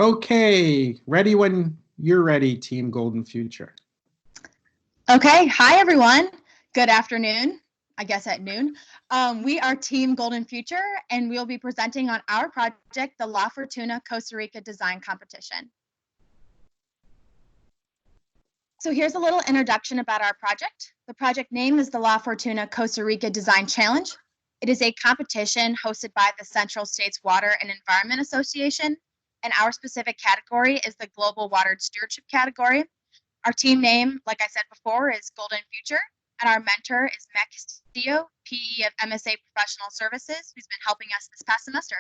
Okay, ready when you're ready, Team Golden Future. Okay, hi everyone. Good afternoon, I guess at noon. We are Team Golden Future, and we'll be presenting on our project, the La Fortuna Costa Rica Design Competition. So here's a little introduction about our project. The project name is the La Fortuna Costa Rica Design Challenge. It is a competition hosted by the Central States Water and Environment Association, and our specific category is the Global Water Stewardship category. Our team name, like I said before, is Golden Future, and our mentor is Matt Castillo, PE of MSA Professional Services, who's been helping us this past semester.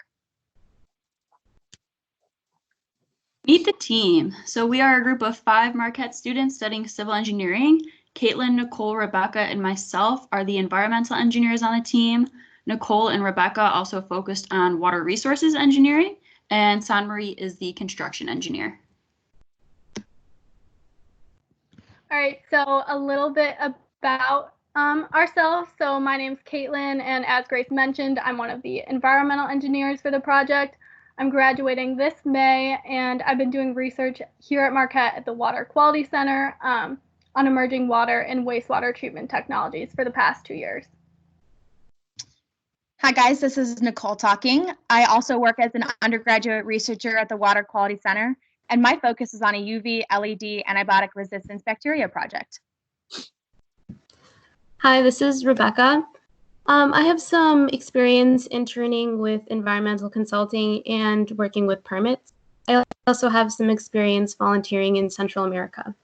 Meet the team. So we are a group of 5 Marquette students studying civil engineering. Caitlin, Nicole, Rebecca, and myself are the environmental engineers on the team. Nicole and Rebecca also focused on water resources engineering, and San Marie is the construction engineer. All right, so a little bit about ourselves. So my name's Caitlin, and as Grace mentioned, I'm one of the environmental engineers for the project. I'm graduating this May, and I've been doing research here at Marquette at the Water Quality Center on emerging water and wastewater treatment technologies for the past 2 years. Hi guys, this is Nicole talking. I also work as an undergraduate researcher at the Water Quality Center, and my focus is on a UV LED antibiotic resistance bacteria project. Hi, this is Rebecca. I have some experience interning with environmental consulting and working with permits. I also have some experience volunteering in Central America.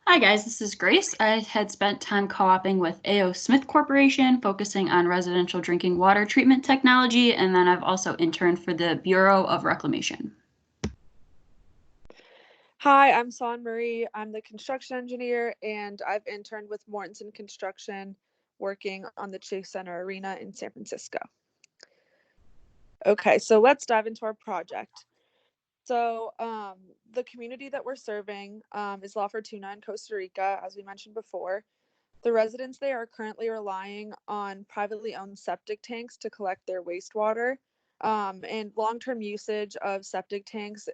Hi guys, this is Grace. I had spent time co-oping with A.O. Smith Corporation, focusing on residential drinking water treatment technology, and then I've also interned for the Bureau of Reclamation. Hi, I'm San Marie. I'm the construction engineer, and I've interned with Mortensen Construction, working on the Chase Center Arena in San Francisco. Okay, so let's dive into our project. So the community that we're serving is La Fortuna in Costa Rica, as we mentioned before. The residents there are currently relying on privately owned septic tanks to collect their wastewater. And long-term usage of septic tanks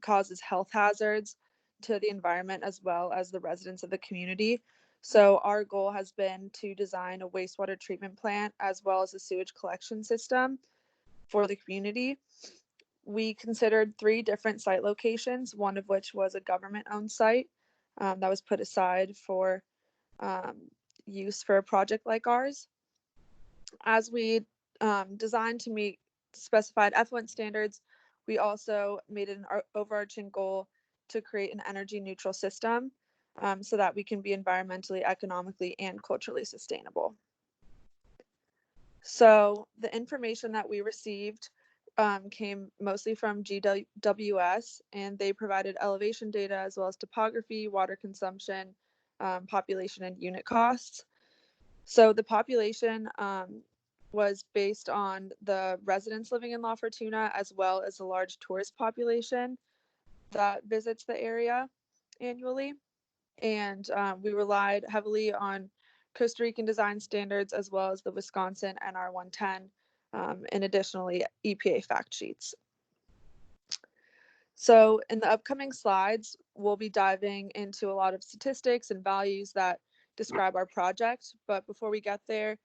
causes health hazards to the environment as well as the residents of the community. So our goal has been to design a wastewater treatment plant as well as a sewage collection system for the community. We considered 3 different site locations, one of which was a government-owned site that was put aside for use for a project like ours. As we designed to meet specified effluent standards, we also made an overarching goal to create an energy neutral system so that we can be environmentally, economically, and culturally sustainable. So the information that we received came mostly from GWS, and they provided elevation data as well as topography, water consumption, population, and unit costs. So the population was based on the residents living in La Fortuna as well as a large tourist population that visits the area annually. And we relied heavily on Costa Rican design standards as well as the Wisconsin NR 110 and additionally EPA fact sheets. So in the upcoming slides, we'll be diving into a lot of statistics and values that describe our project. But before we get there,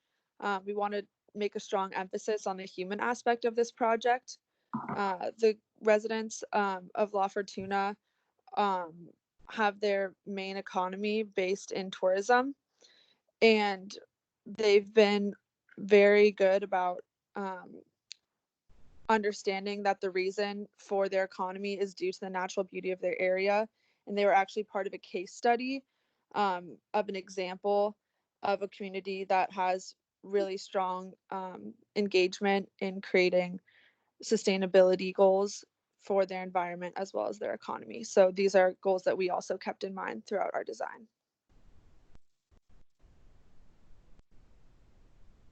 we want to make a strong emphasis on the human aspect of this project. The residents of La Fortuna have their main economy based in tourism, and they've been very good about understanding that the reason for their economy is due to the natural beauty of their area. And they were actually part of a case study of an example of a community that has really strong engagement in creating sustainability goals for their environment as well as their economy. So these are goals that we also kept in mind throughout our design.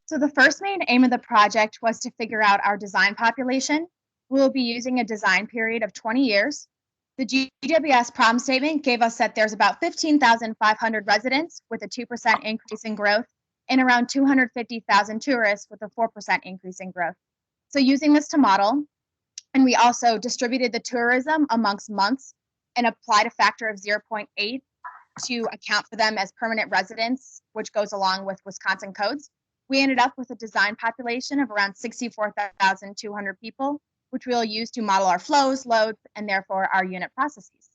So the first main aim of the project was to figure out our design population. We'll be using a design period of 20 years. The GWS problem statement gave us that there's about 15,500 residents with a 2% increase in growth and around 250,000 tourists with a 4% increase in growth. So using this to model, And we also distributed the tourism amongst months and applied a factor of 0.8 to account for them as permanent residents, which goes along with Wisconsin codes. We ended up with a design population of around 64,200 people, which we'll use to model our flows, loads, and therefore our unit processes.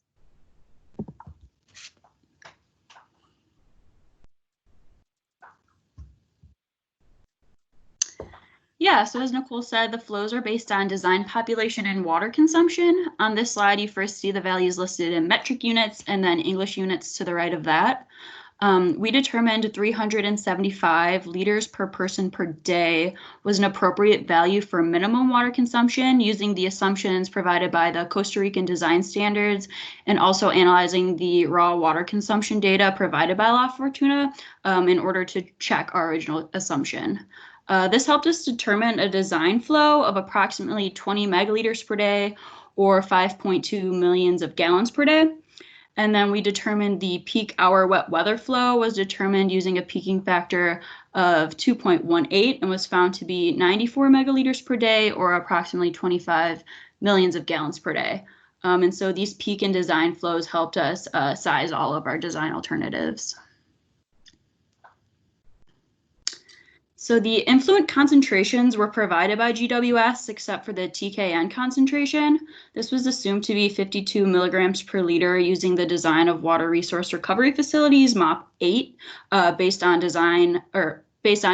Yeah, so as Nicole said, the flows are based on design population and water consumption. On this slide, you first see the values listed in metric units and then English units to the right of that. We determined 375 liters per person per day was an appropriate value for minimum water consumption using the assumptions provided by the Costa Rican design standards and also analyzing the raw water consumption data provided by La Fortuna in order to check our original assumption. This helped us determine a design flow of approximately 20 megaliters per day or 5.2 millions of gallons per day. And then we determined the peak hour wet weather flow was determined using a peaking factor of 2.18 and was found to be 94 megaliters per day or approximately 25 millions of gallons per day. And so these peak and design flows helped us size all of our design alternatives. So the influent concentrations were provided by GWS except for the TKN concentration. This was assumed to be 52 milligrams per liter using the design of water resource recovery facilities, MOP 8, based on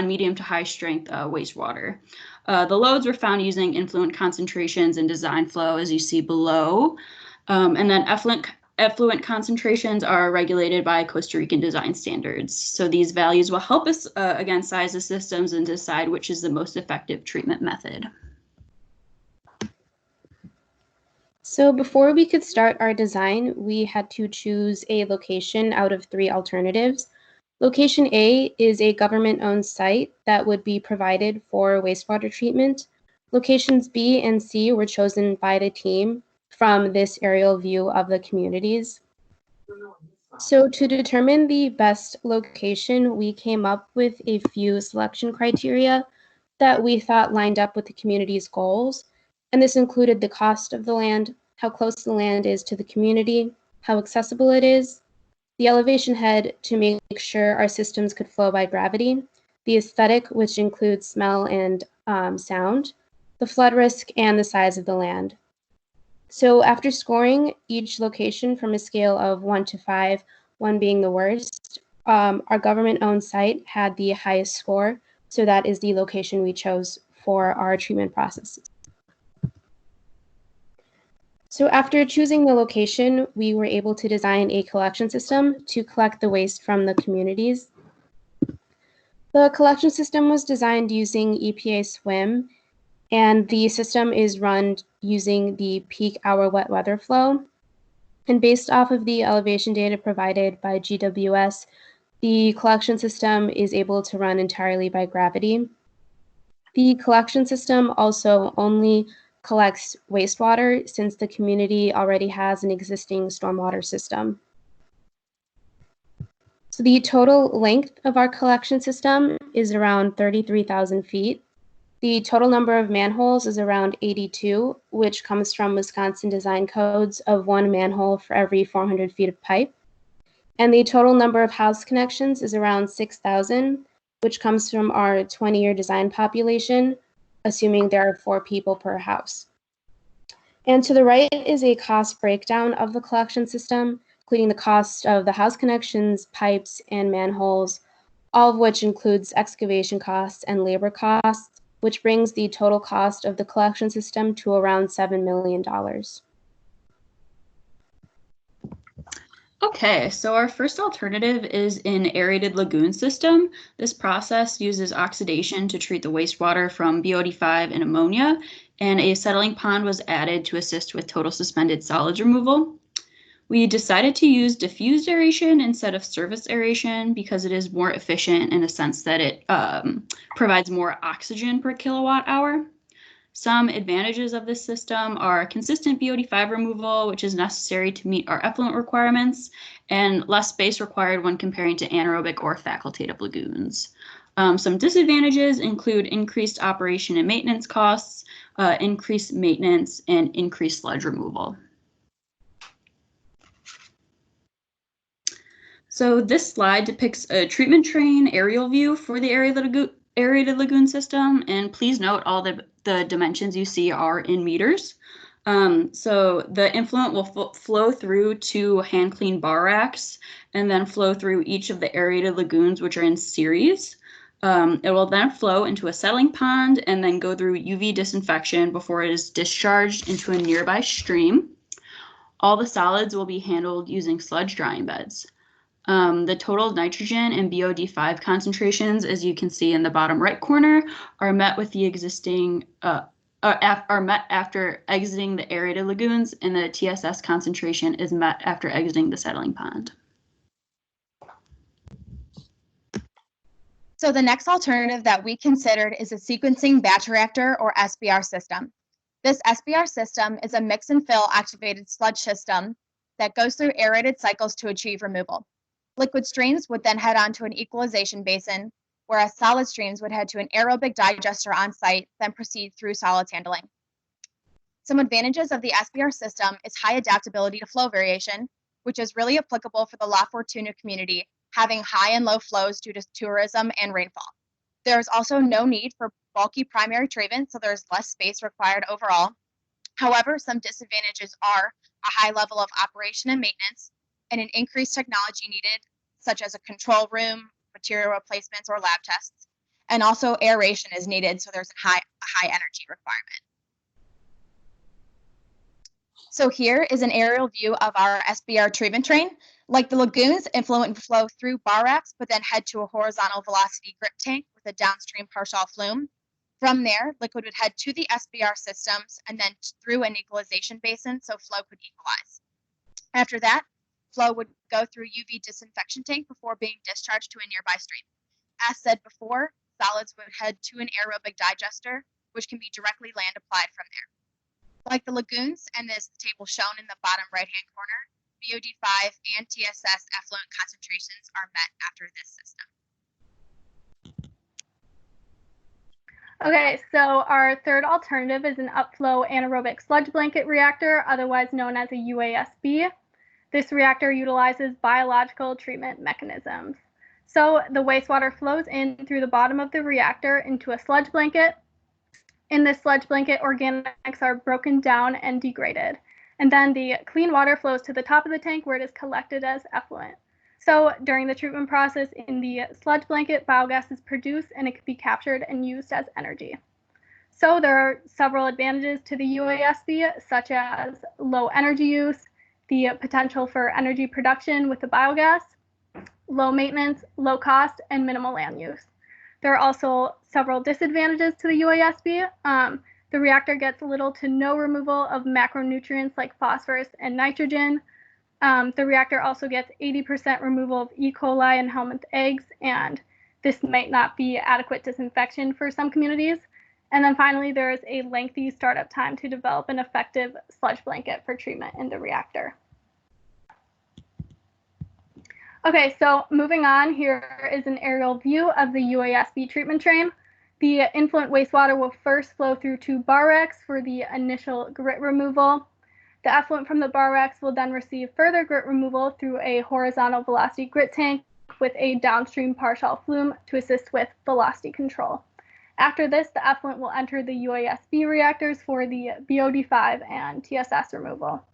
medium to high strength wastewater. The loads were found using influent concentrations and design flow as you see below. And then effluent concentrations are regulated by Costa Rican design standards. So these values will help us, again, size the systems and decide which is the most effective treatment method. So before we could start our design, we had to choose a location out of 3 alternatives. Location A is a government-owned site that would be provided for wastewater treatment. Locations B and C were chosen by the team from this aerial view of the communities. So to determine the best location, we came up with a few selection criteria that we thought lined up with the community's goals. And this included the cost of the land, how close the land is to the community, how accessible it is, the elevation head to make sure our systems could flow by gravity, the aesthetic, which includes smell and sound, the flood risk, and the size of the land. So after scoring each location from a scale of 1 to 5, 1 being the worst, our government-owned site had the highest score, so that is the location we chose for our treatment processes. So after choosing the location, we were able to design a collection system to collect the waste from the communities. The collection system was designed using EPA SWIM, and the system is run using the peak hour wet weather flow. And based off of the elevation data provided by GWS, the collection system is able to run entirely by gravity. The collection system also only collects wastewater since the community already has an existing stormwater system. So the total length of our collection system is around 33,000 feet. The total number of manholes is around 82, which comes from Wisconsin design codes of 1 manhole for every 400 feet of pipe. And the total number of house connections is around 6,000, which comes from our 20-year design population, assuming there are 4 people per house. And to the right is a cost breakdown of the collection system, including the cost of the house connections, pipes, and manholes, all of which includes excavation costs and labor costs, which brings the total cost of the collection system to around $7 million. Okay, so our first alternative is an aerated lagoon system. This process uses oxidation to treat the wastewater from BOD5 and ammonia, and a settling pond was added to assist with total suspended solids removal. We decided to use diffused aeration instead of surface aeration because it is more efficient in a sense that it provides more oxygen per kilowatt hour. Some advantages of this system are consistent BOD5 removal, which is necessary to meet our effluent requirements, and less space required when comparing to anaerobic or facultative lagoons. Some disadvantages include increased operation and maintenance costs, increased maintenance, and increased sludge removal. So this slide depicts a treatment train aerial view for the aerated lagoon system, and please note all the dimensions you see are in meters. So the influent will flow through 2 hand clean bar racks and then flow through each of the aerated lagoons, which are in series. It will then flow into a settling pond and then go through UV disinfection before it is discharged into a nearby stream. All the solids will be handled using sludge drying beds. The total nitrogen and BOD5 concentrations, as you can see in the bottom right corner, are met with the existing are met after exiting the aerated lagoons, and the TSS concentration is met after exiting the settling pond. So the next alternative that we considered is a sequencing batch reactor, or SBR system. This SBR system is a mix and fill activated sludge system that goes through aerated cycles to achieve removal. Liquid streams would then head on to an equalization basin, whereas solid streams would head to an aerobic digester on site, then proceed through solids handling. Some advantages of the SBR system is high adaptability to flow variation, which is really applicable for the La Fortuna community, having high and low flows due to tourism and rainfall. There is also no need for bulky primary treatment, so there's less space required overall. However, some disadvantages are a high level of operation and maintenance, and an increased technology needed, such as a control room, material replacements, or lab tests. And also aeration is needed, so there's a high energy requirement. So here is an aerial view of our SBR treatment train. Like the lagoons, influent would flow through bar racks, but then head to a horizontal velocity grip tank with a downstream partial flume. From there, liquid would head to the SBR systems and then through an equalization basin, so flow could equalize. After that, flow would go through UV disinfection tank before being discharged to a nearby stream. As said before, solids would head to an aerobic digester, which can be directly land applied from there. Like the lagoons, and this table shown in the bottom right-hand corner, BOD5 and TSS effluent concentrations are met after this system. Okay, so our third alternative is an upflow anaerobic sludge blanket reactor, otherwise known as a UASB. This reactor utilizes biological treatment mechanisms. So the wastewater flows in through the bottom of the reactor into a sludge blanket. In this sludge blanket, organics are broken down and degraded. And then the clean water flows to the top of the tank where it is collected as effluent. So during the treatment process in the sludge blanket, biogas is produced and it can be captured and used as energy. So there are several advantages to the UASB, such as low energy use, the potential for energy production with the biogas, low maintenance, low cost, and minimal land use. There are also several disadvantages to the UASB. The reactor gets little to no removal of macronutrients like phosphorus and nitrogen. The reactor also gets 80% removal of E. coli and helminth eggs, and this might not be adequate disinfection for some communities. And then finally, there is a lengthy startup time to develop an effective sludge blanket for treatment in the reactor. Okay, so moving on, here is an aerial view of the UASB treatment train. The influent wastewater will first flow through 2 bar racks for the initial grit removal. The effluent from the bar racks will then receive further grit removal through a horizontal velocity grit tank with a downstream partial flume to assist with velocity control. After this, the effluent will enter the UASB reactors for the BOD5 and TSS removal.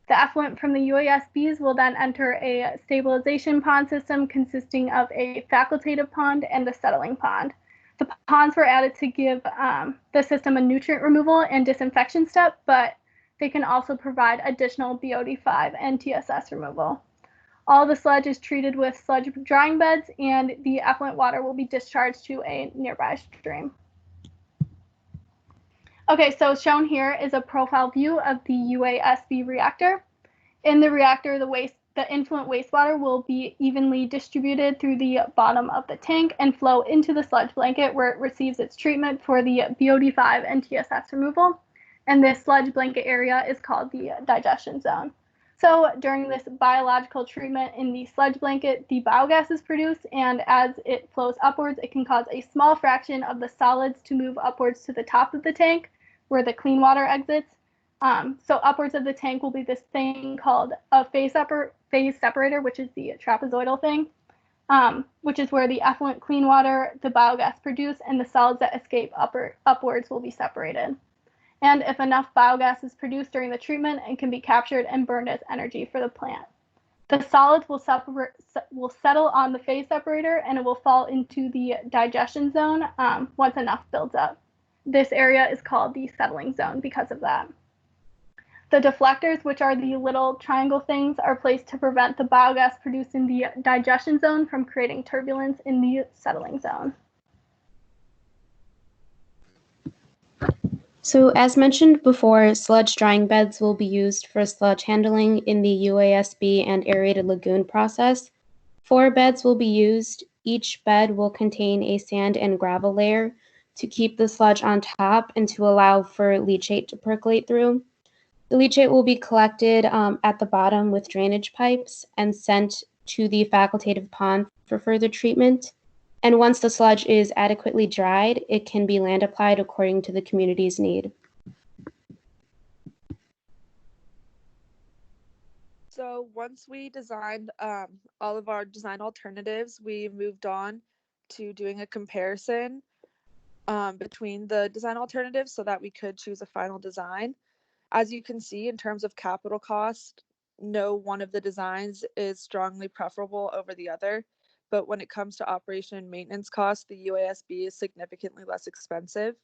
The effluent from the UASBs will then enter a stabilization pond system consisting of a facultative pond and a settling pond. The ponds were added to give the system a nutrient removal and disinfection step, but they can also provide additional BOD5 and TSS removal. All the sludge is treated with sludge drying beds, and the effluent water will be discharged to a nearby stream. Okay, so shown here is a profile view of the UASB reactor. In the reactor, the influent wastewater will be evenly distributed through the bottom of the tank and flow into the sludge blanket where it receives its treatment for the BOD5 and TSS removal. And this sludge blanket area is called the digestion zone. So during this biological treatment in the sludge blanket, the biogas is produced, and as it flows upwards, it can cause a small fraction of the solids to move upwards to the top of the tank, where the clean water exits. So upwards of the tank will be this thing called a phase separator, which is the trapezoidal thing, which is where the effluent clean water, the biogas produced, and the solids that escape upwards will be separated. And if enough biogas is produced during the treatment, it can be captured and burned as energy for the plant. The solids will settle on the phase separator, and it will fall into the digestion zone once enough builds up. This area is called the settling zone because of that. The deflectors, which are the little triangle things, are placed to prevent the biogas produced in the digestion zone from creating turbulence in the settling zone. So as mentioned before, sludge drying beds will be used for sludge handling in the UASB and aerated lagoon process. 4 beds will be used. Each bed will contain a sand and gravel layer to keep the sludge on top and to allow for leachate to percolate through. The leachate will be collected at the bottom with drainage pipes and sent to the facultative pond for further treatment. And once the sludge is adequately dried, it can be land applied according to the community's need. So once we designed all of our design alternatives, we moved on to doing a comparison between the design alternatives so that we could choose a final design. As you can see, in terms of capital cost, no one of the designs is strongly preferable over the other. But when it comes to operation and maintenance costs, the UASB is significantly less expensive.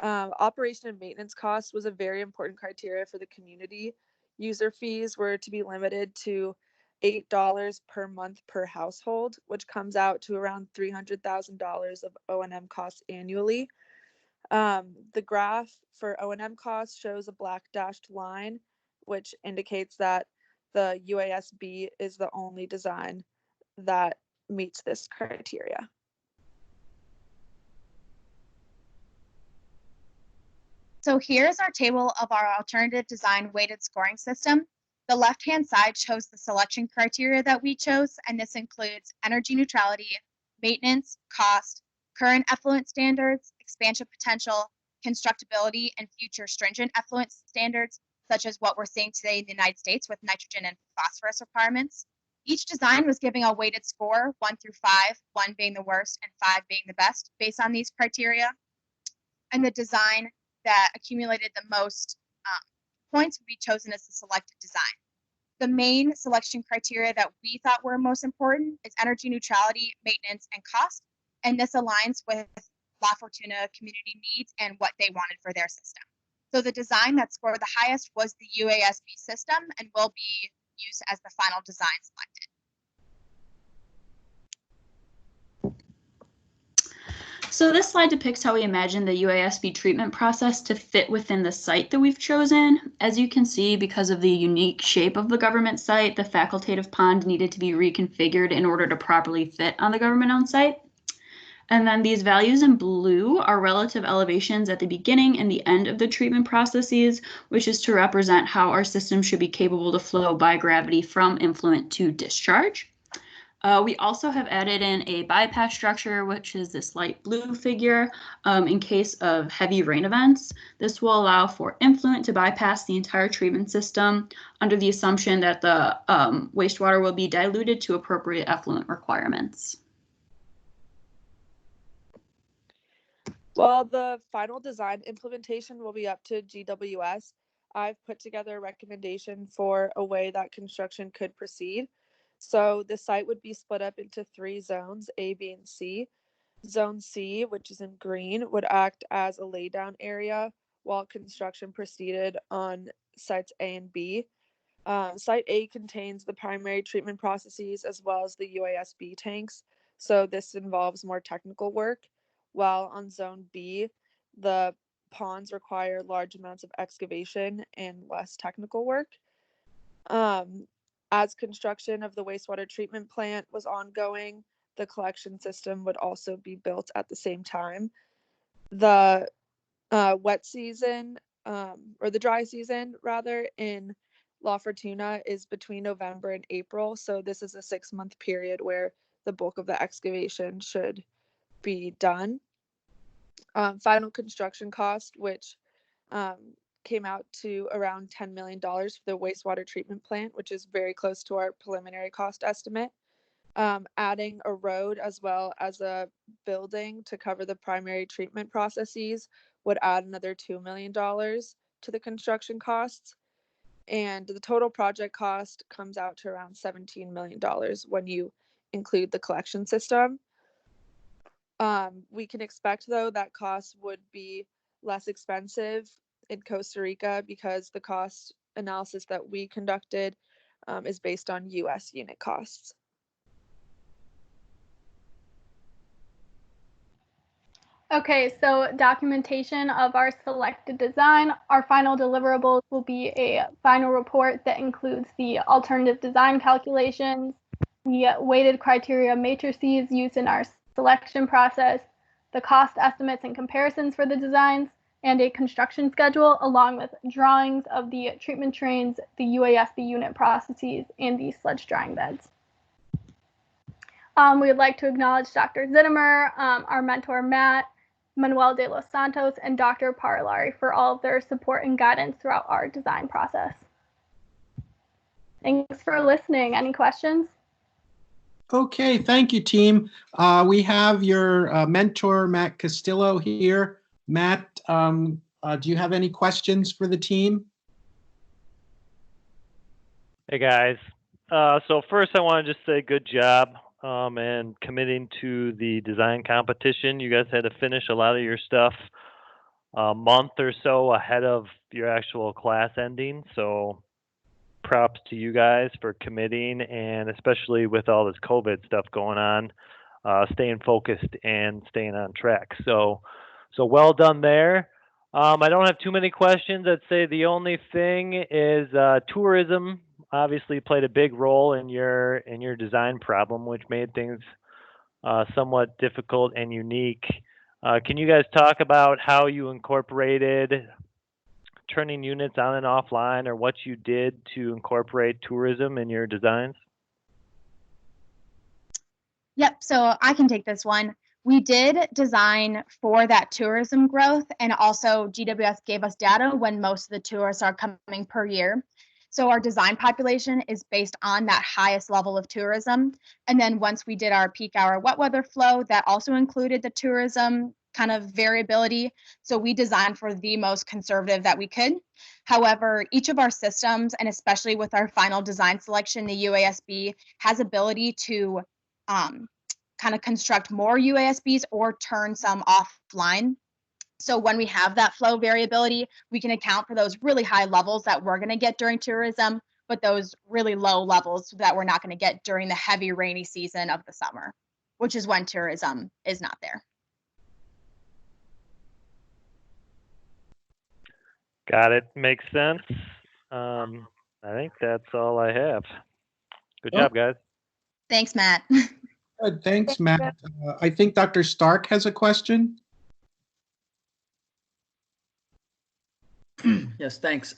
Operation and maintenance cost was a very important criteria for the community. User fees were to be limited to $8 per month per household, which comes out to around $300,000 of O&M costs annually. The graph for O&M costs shows a black dashed line, which indicates that the UASB is the only design that meets this criteria. So here's our table of our alternative design weighted scoring system. The left-hand side shows the selection criteria that we chose, and this includes energy neutrality, maintenance, cost, current effluent standards, expansion potential, constructability, and future stringent effluent standards, such as what we're seeing today in the United States with nitrogen and phosphorus requirements. Each design was giving a weighted score, 1 through 5, 1 being the worst and 5 being the best, based on these criteria. And the design that accumulated the most points would be chosen as the selected design. The main selection criteria that we thought were most important is energy neutrality, maintenance, and cost. And this aligns with La Fortuna community needs and what they wanted for their system. So the design that scored the highest was the UASB system and will be used as the final design selected. So this slide depicts how we imagine the UASB treatment process to fit within the site that we've chosen. As you can see, because of the unique shape of the government site, the facultative pond needed to be reconfigured in order to properly fit on the government-owned site. And then these values in blue are relative elevations at the beginning and the end of the treatment processes, which is to represent how our system should be capable to flow by gravity from influent to discharge. We also have added in a bypass structure, which is this light blue figure, in case of heavy rain events. This will allow for influent to bypass the entire treatment system under the assumption that the wastewater will be diluted to appropriate effluent requirements. While the final design implementation will be up to GWS, I've put together a recommendation for a way that construction could proceed. So the site would be split up into 3 zones, A, B, and C. Zone C, which is in green, would act as a laydown area while construction proceeded on sites A and B. Site A contains the primary treatment processes as well as the UASB tanks, so this involves more technical work, while on Zone B, the ponds require large amounts of excavation and less technical work. As construction of the wastewater treatment plant was ongoing, the collection system would also be built at the same time. The wet season, or the dry season rather, in La Fortuna is between November and April. So this is a 6-month period where the bulk of the excavation should be done. Final construction cost, which came out to around $10 million for the wastewater treatment plant, which is very close to our preliminary cost estimate. Adding a road as well as a building to cover the primary treatment processes would add another $2 million to the construction costs. And the total project cost comes out to around $17 million when you include the collection system. We can expect, though, that costs would be less expensive in Costa Rica because the cost analysis that we conducted is based on US unit costs. Okay, so documentation of our selected design. Our final deliverables will be a final report that includes the alternative design calculations, the weighted criteria matrices used in our selection process, the cost estimates and comparisons for the designs, and a construction schedule along with drawings of the treatment trains, the UASB unit processes, and the sludge drying beds. We would like to acknowledge Dr. Zittimer, our mentor Matt, Manuel de los Santos, and Dr. Parlari for all of their support and guidance throughout our design process. Thanks for listening. Any questions? Okay, thank you, team. We have your mentor, Matt Castillo, here. Matt, do you have any questions for the team? Hey, guys. So first, I want to just say good job and committing to the design competition. You guys had to finish a lot of your stuff a month or so ahead of your actual class ending. So props to you guys for committing, and especially with all this COVID stuff going on, staying focused and staying on track. So well done there. I don't have too many questions. I'd say the only thing is tourism obviously played a big role in your design problem, which made things somewhat difficult and unique. Can you guys talk about how you incorporated turning units on and offline, or what you did to incorporate tourism in your designs? Yep, so I can take this one. We did design for that tourism growth, and also GWS gave us data when most of the tourists are coming per year. So our design population is based on that highest level of tourism. And then once we did our peak hour wet weather flow, that also included the tourism kind of variability. So we designed for the most conservative that we could. However, each of our systems, and especially with our final design selection, the UASB has ability to kind of construct more UASBs or turn some offline. So when we have that flow variability, we can account for those really high levels that we're going to get during tourism, but those really low levels that we're not going to get during the heavy rainy season of the summer, which is when tourism is not there. Got it. Makes sense. I think that's all I have. Good job, guys. Thanks, Matt. Good, thanks, Matt. I think Dr. Stark has a question. Yes, thanks.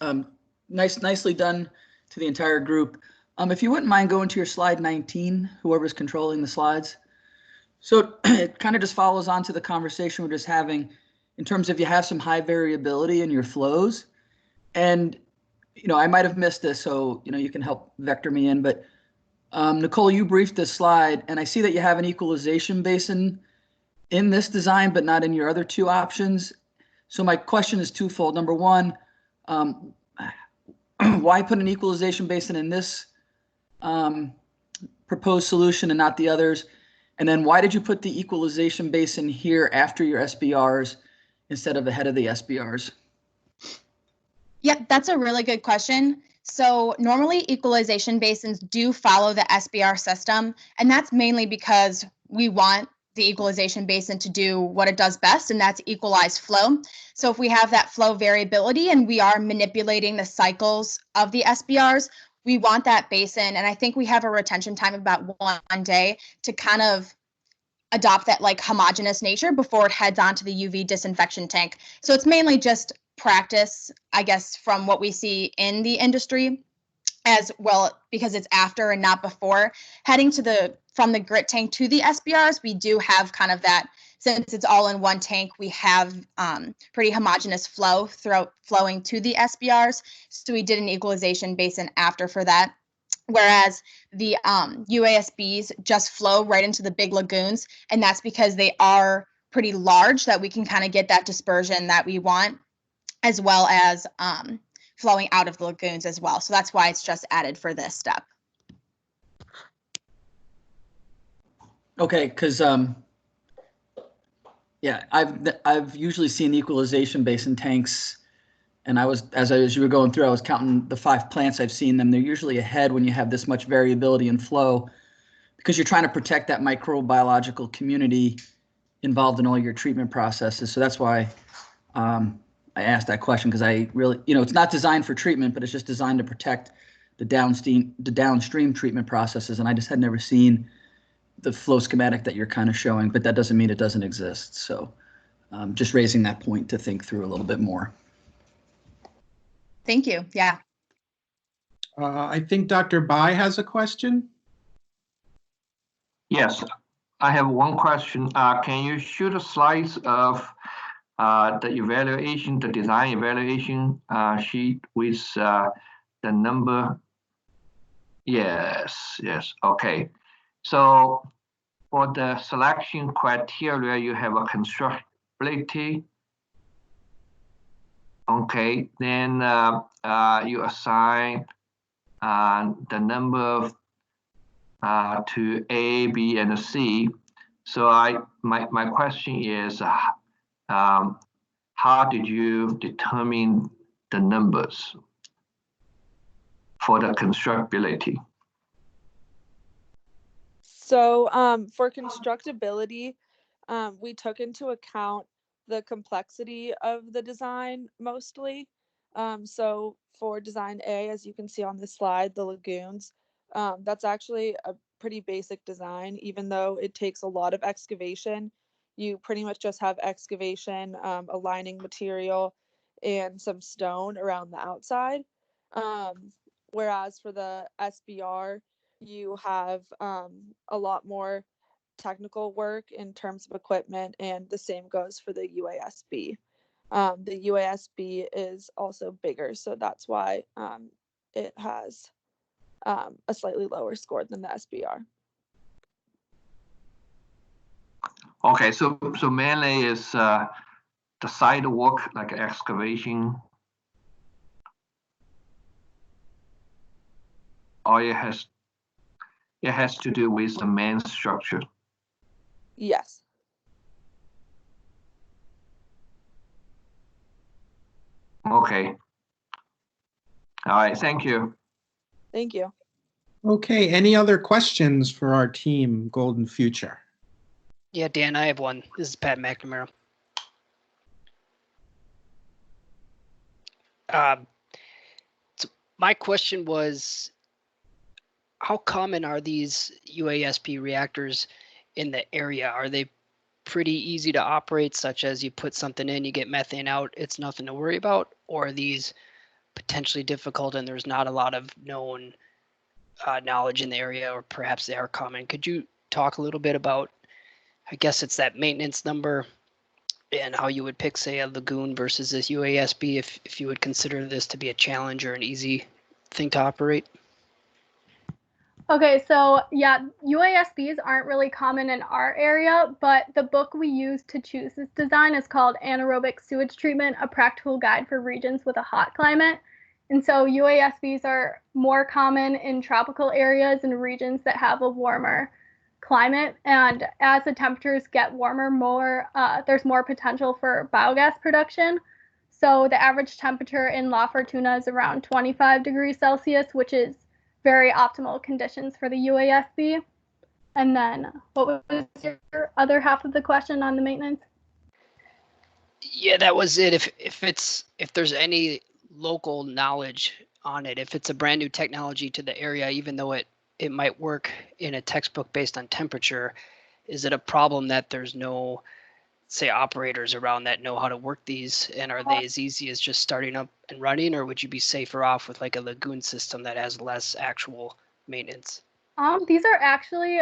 Nicely done to the entire group. If you wouldn't mind going to your slide 19, whoever's controlling the slides. So it kind of just follows on to the conversation we're just having in terms of you have some high variability in your flows. And, I might have missed this, so, you can help vector me in. But Nicole, you briefed this slide, and I see that you have an equalization basin in this design, but not in your other two options. So my question is twofold. Number one, why put an equalization basin in this proposed solution and not the others? And then why did you put the equalization basin here after your SBRs instead of ahead of the SBRs? Yep, that's a really good question. So normally equalization basins do follow the SBR system, and that's mainly because we want the equalization basin to do what it does best, and that's equalize flow. So if we have that flow variability and we are manipulating the cycles of the SBRs, we want that basin, and I think we have a retention time of about 1 day to kind of adopt that like homogeneous nature before it heads onto the UV disinfection tank. So it's mainly just practice, I guess, from what we see in the industry as well, because it's after and not before. Heading to from the grit tank to the SBRs, we do have kind of that since it's all in one tank, we have pretty homogeneous flow flowing to the SBRs. So we did an equalization basin after for that. Whereas the UASBs just flow right into the big lagoons, and that's because they are pretty large that we can kind of get that dispersion that we want, as well as flowing out of the lagoons as well. So that's why it's just added for this step. Okay, because yeah, I've usually seen equalization basin tanks, and as you were going through, I was counting the 5 plants I've seen them. They're usually ahead when you have this much variability in flow, because you're trying to protect that microbiological community involved in all your treatment processes. So that's why I asked that question, because I really, it's not designed for treatment, but it's just designed to protect the downstream treatment processes. And I just had never seen the flow schematic that you're kind of showing, but that doesn't mean it doesn't exist. So just raising that point to think through a little bit more. Thank you. Yeah. I think Dr. Bai has a question. Yes, I have one question. Can you show the slides of the design evaluation sheet with the number? Yes, okay. So for the selection criteria, you have a constructability. Okay, then you assign the number to A, B, and C. So my question is, how did you determine the numbers for the constructability? So for constructability, we took into account the complexity of the design mostly. So for design A, as you can see on this slide, the lagoons, that's actually a pretty basic design. Even though it takes a lot of excavation, you pretty much just have excavation, aligning material, and some stone around the outside. Whereas for the SBR, you have a lot more technical work in terms of equipment, and the same goes for the UASB. The UASB is also bigger, so that's why it has a slightly lower score than the SBR. Okay, so mainly is the side work, like excavation, or it has to do with the main structure. Yes. Okay. All right, thank you. Thank you. Okay, any other questions for our team, Golden Future? Yeah, Dan, I have one. This is Pat McNamara. So my question was, how common are these UASP reactors in the area? Are they pretty easy to operate, such as you put something in, you get methane out, it's nothing to worry about? Or are these potentially difficult and there's not a lot of known knowledge in the area, or perhaps they are common? Could you talk a little bit about, I guess it's that maintenance number, and how you would pick, say, a lagoon versus this UASB, if you would consider this to be a challenge or an easy thing to operate? Okay, so yeah, UASBs aren't really common in our area, but the book we used to choose this design is called Anaerobic Sewage Treatment, A Practical Guide for Regions with a Hot Climate. And so UASBs are more common in tropical areas and regions that have a warmer climate. And as the temperatures get warmer, there's more potential for biogas production. So the average temperature in La Fortuna is around 25 degrees Celsius, which is very optimal conditions for the UASB. And then what was your other half of the question on the maintenance? Yeah, that was it. If there's any local knowledge on it, if it's a brand new technology to the area, even though it might work in a textbook based on temperature, is it a problem that there's no, say, operators around that know how to work these, and are they as easy as just starting up and running, or would you be safer off with like a lagoon system that has less actual maintenance? These are actually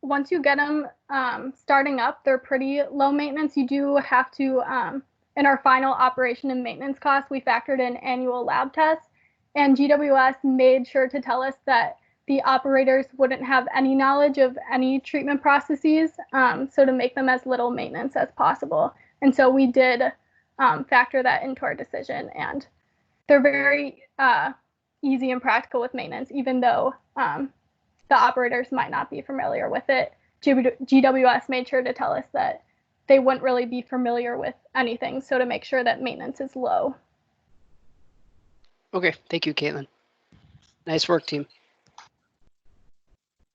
once you get them starting up, they're pretty low maintenance. You do have to, in our final operation and maintenance costs, we factored in annual lab tests, and GWS made sure to tell us that the operators wouldn't have any knowledge of any treatment processes, so to make them as little maintenance as possible. And so we did factor that into our decision, and they're very easy and practical with maintenance, even though the operators might not be familiar with it. GWS made sure to tell us that they wouldn't really be familiar with anything, so to make sure that maintenance is low. Okay, thank you, Caitlin. Nice work, team.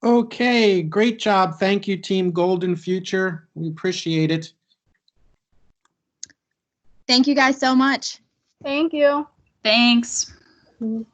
Okay, great job. Thank you, Team Golden Future. We appreciate it. Thank you guys so much. Thank you. Thanks. Mm.